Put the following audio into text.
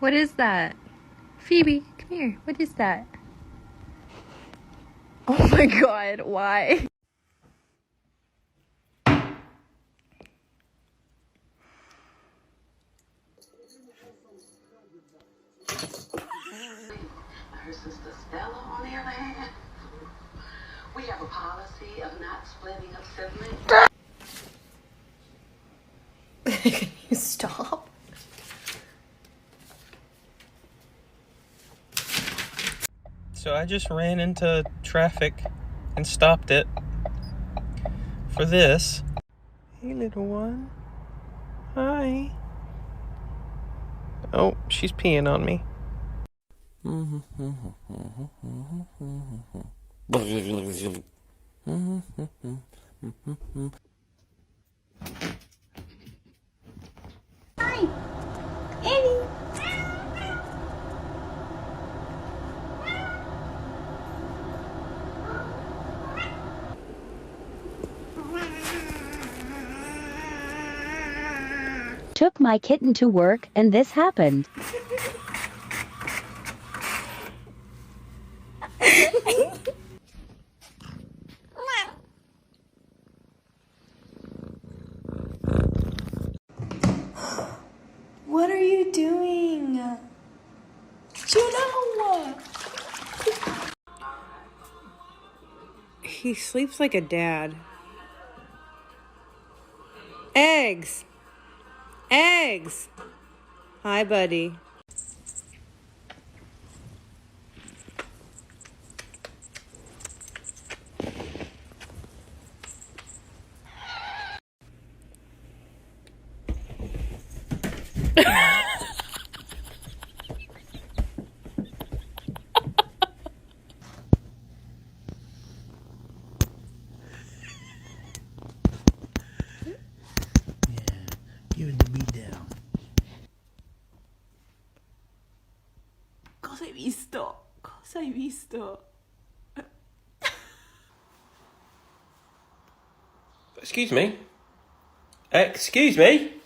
What is that? Phoebe, come here. What is that? Oh my god, why? Her sister Stella, on the other hand, we have a policy of not splitting up siblings. Can you stop? So I just ran into traffic and stopped it for this. Hey, little one. Hi. Oh, she's peeing on me. Hi, Eddie. Took my kitten to work and this happened. What are you doing? Juno! He sleeps like a dad. Eggs! Eggs! Hi, buddy. Giving the beat down. Cosa hai visto? Cosa hai visto? Excuse me? Excuse me?